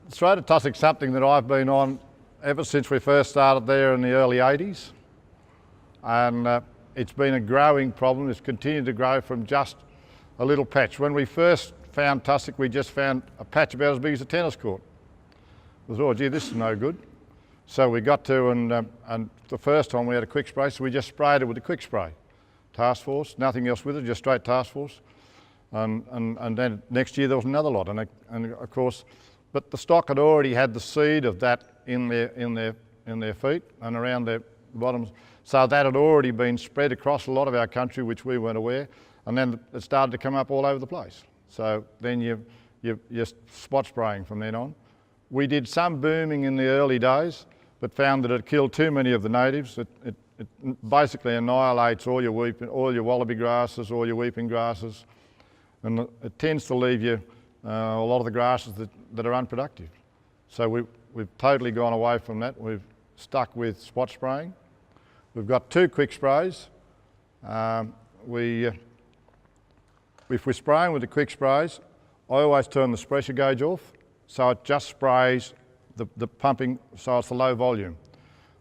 Serrated Tussock's something that I've been on ever since we first started there in the early 80s. And it's been a growing problem. It's continued to grow from just a little patch. When we first found tussock, we just found a patch about as big as a tennis court. We thought, oh gee, this is no good. So we got to, and the first time we had a quick spray, so we just sprayed it with a quick spray. Task force, nothing else with it, just straight task force. And then next year there was another lot, and of course, but the stock had already had the seed of that in their feet and around their bottoms, so that had already been spread across a lot of our country, which we weren't aware, and then it started to come up all over the place. So then you're spot spraying from then on. We did some booming in the early days, but found that it killed too many of the natives. It basically annihilates all your wallaby grasses, all your weeping grasses, and it tends to leave you a lot of the grasses that are unproductive. So we've totally gone away from that. We've stuck with spot spraying. We've got 2 quick sprays. If we're spraying with the quick sprays, I always turn the pressure gauge off, so it just sprays the pumping, so it's the low volume.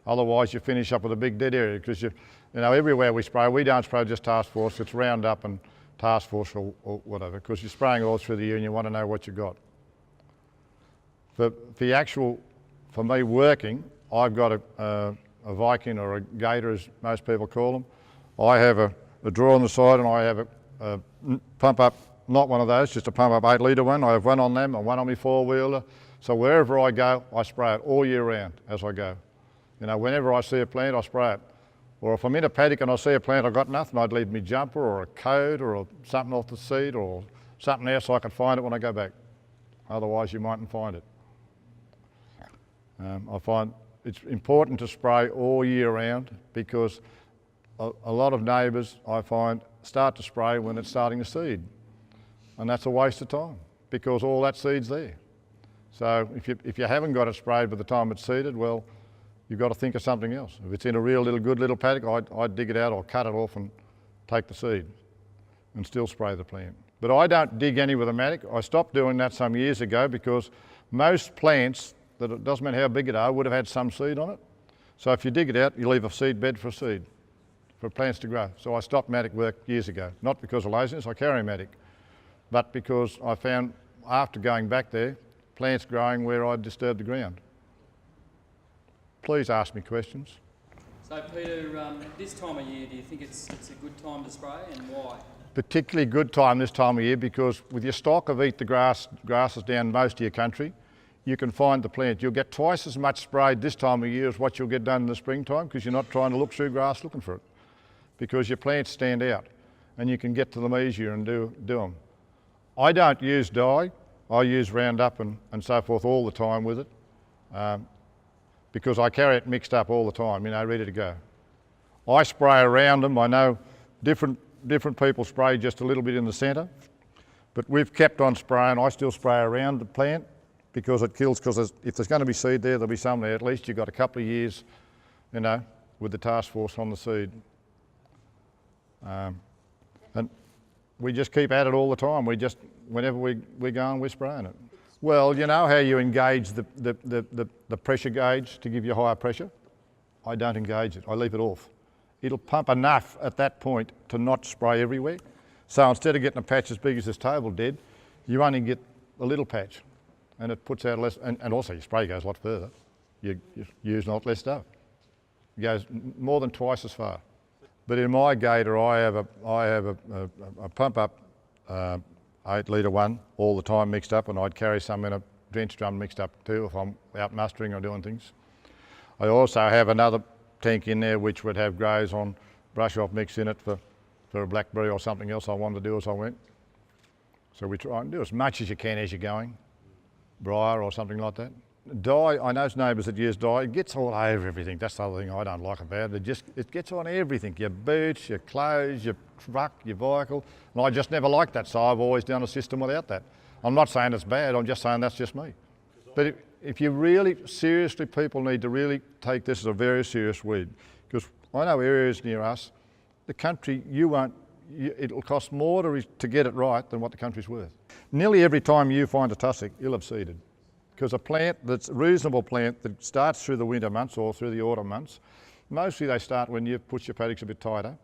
Otherwise you finish up with a big dead area, because you know, everywhere we spray, we don't spray just task force, it's Roundup and task force or whatever, because you're spraying all through the year and you want to know what you've got. For me working, I've got a Viking or a Gator, as most people call them. I have a drawer on the side, and I have a pump up, not one of those, just a pump up 8 litre one. I have one on them and one on my 4-wheeler. So wherever I go, I spray it all year round as I go. You know, whenever I see a plant, I spray it. Or if I'm in a paddock and I see a plant I've got nothing, I'd leave me jumper or a coat or something off the seed or something else so I can find it when I go back. Otherwise you mightn't find it. I find it's important to spray all year round, because a lot of neighbours, I find, start to spray when it's starting to seed. And that's a waste of time, because all that seed's there. So if you haven't got it sprayed by the time it's seeded, well, you've got to think of something else. If it's in a good little paddock, I'd dig it out or cut it off and take the seed and still spray the plant. But I don't dig any with a mattock. I stopped doing that some years ago, because most plants, that it doesn't matter how big it are, would have had some seed on it. So if you dig it out, you leave a seed bed for a seed, for plants to grow. So I stopped mattock work years ago, not because of laziness, I carry a mattock, but because I found, after going back there, plants growing where I'd disturbed the ground. Please ask me questions. So Peter, this time of year, do you think it's a good time to spray, and why? Particularly good time this time of year, because with your stock of eat the grasses down most of your country, you can find the plant. You'll get twice as much sprayed this time of year as what you'll get done in the springtime, because you're not trying to look through grass looking for it, because your plants stand out and you can get to them easier and do them. I don't use dye. I use Roundup and so forth all the time with it, because I carry it mixed up all the time, you know, ready to go. I spray around them. I know different people spray just a little bit in the centre, but we've kept on spraying. I still spray around the plant, because it kills, because if there's going to be seed there, there'll be some there. At least you've got a couple of years, you know, with the task force on the seed. And we just keep at it all the time. Whenever we're going, we're spraying it. Well, you know how you engage the pressure gauge to give you higher pressure? I don't engage it, I leave it off. It'll pump enough at that point to not spray everywhere. So instead of getting a patch as big as this table did, you only get a little patch, and it puts out less, and also your spray goes a lot further. You use a lot less stuff. It goes more than twice as far. But in my Gator, I have a pump up 8 litre one all the time mixed up, and I'd carry some in a drench drum mixed up too if I'm out mustering or doing things. I also have another tank in there which would have graze on brush off mix in it for a blackberry or something else I wanted to do as I went. So we try and do as much as you can as you're going. Briar or something like that. Dye, I know neighbours that use dye, it gets all over everything. That's the other thing I don't like about it. It gets on everything, your boots, your clothes, your truck, your vehicle. And I just never liked that, so I've always done a system without that. I'm not saying it's bad, I'm just saying that's just me. But if you really, seriously, people need to really take this as a very serious weed. Because I know areas near us, the country, it'll cost more to get it right than what the country's worth. Nearly every time you find a tussock, you'll have seeded. Because a plant that's a reasonable plant that starts through the winter months or through the autumn months, mostly they start when you push your paddocks a bit tighter.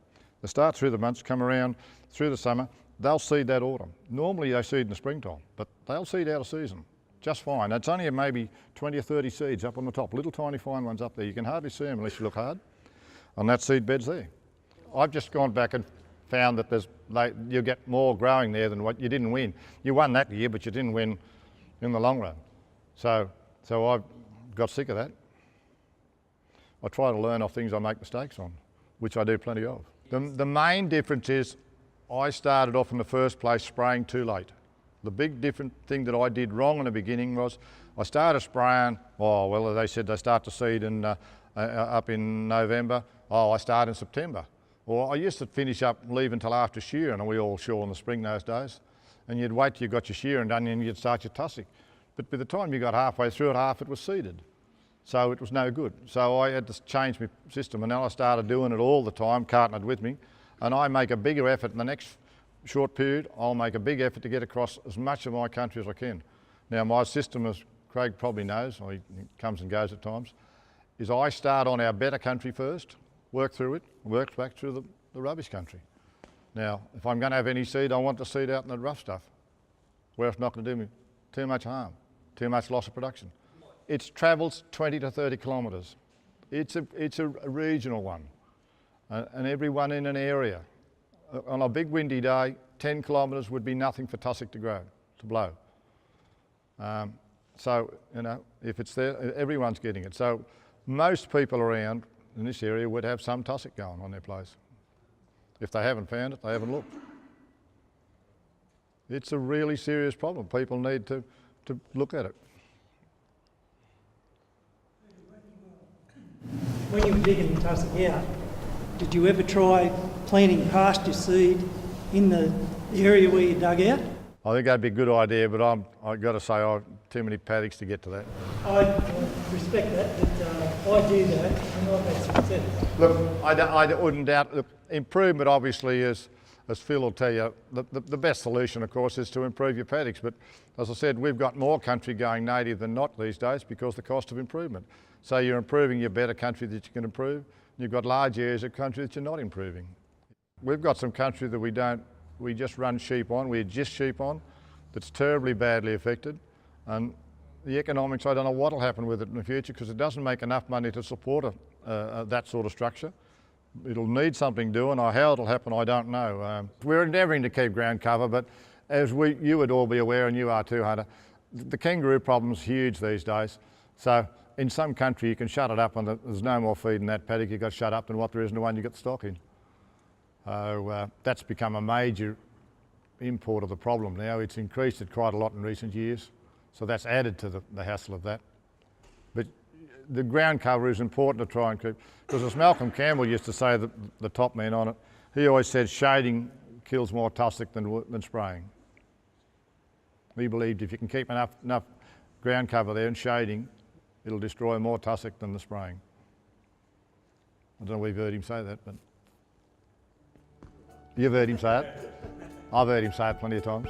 They start through the months, come around through the summer, they'll seed that autumn. Normally they seed in the springtime, but they'll seed out of season just fine. It's only maybe 20 or 30 seeds up on the top, little tiny fine ones up there. You can hardly see them unless you look hard on that seed bed's there. I've just gone back and found that you get more growing there than what you didn't win. You won that year, but you didn't win in the long run. So I've got sick of that. I try to learn off things I make mistakes on, which I do plenty of. The main difference is I started off in the first place spraying too late. The big different thing that I did wrong in the beginning was I started spraying, they said they start to seed up in November. I start in September. Or I used to finish up, leave until after shearing, and we all shore in the spring those days. And you'd wait till you got your shearing done and you'd start your tussock. But by the time you got halfway through it, half it was seeded. So it was no good. So I had to change my system, and now I started doing it all the time, carting it with me. And I make a bigger effort in the next short period. I'll make a big effort to get across as much of my country as I can. Now my system, as Craig probably knows, or he comes and goes at times, is I start on our better country first, work through it, work back through the rubbish country. Now, if I'm going to have any seed, I want the seed out in the rough stuff, where it's not going to do me too much harm, too much loss of production. It travels 20 to 30 kilometres. It's a regional one, and everyone in an area. On a big windy day, 10 kilometres would be nothing for tussock to grow, to blow. So, you know, if it's there, everyone's getting it. So most people around in this area would have some tussock going on their place. If they haven't found it, they haven't looked. It's a really serious problem. People need to look at it. When you were digging the tussock out, did you ever try planting pasture seed in the area where you dug out? I think that'd be a good idea, but I've got to say I've too many paddocks to get to that. I respect that, but I do that and I've had success. Look, I wouldn't doubt, look, improvement obviously is, as Phil will tell you, the best solution of course is to improve your paddocks, but as I said, we've got more country going native than not these days because of the cost of improvement. So you're improving your better country that you can improve. You've got large areas of country that you're not improving. We've got some country that we just run sheep on, we just sheep on, that's terribly badly affected. And the economics, I don't know what will happen with it in the future because it doesn't make enough money to support that sort of structure. It'll need something doing, or how it'll happen, I don't know. We're endeavouring to keep ground cover, but as you would all be aware, and you are too, Hunter, the kangaroo problem's huge these days. So in some country you can shut it up and there's no more feed in that paddock you've got shut up than what there is in the one you got the stock in. That's become a major import of the problem now. It's increased it quite a lot in recent years, so that's added to the hassle of that. But the ground cover is important to try and keep, because as Malcolm Campbell used to say, the top man on it, he always said shading kills more tussock than spraying. He believed if you can keep enough ground cover there and shading, it'll destroy more tussock than the spraying. I don't know if you've heard him say that, but you've heard him say it. I've heard him say it plenty of times.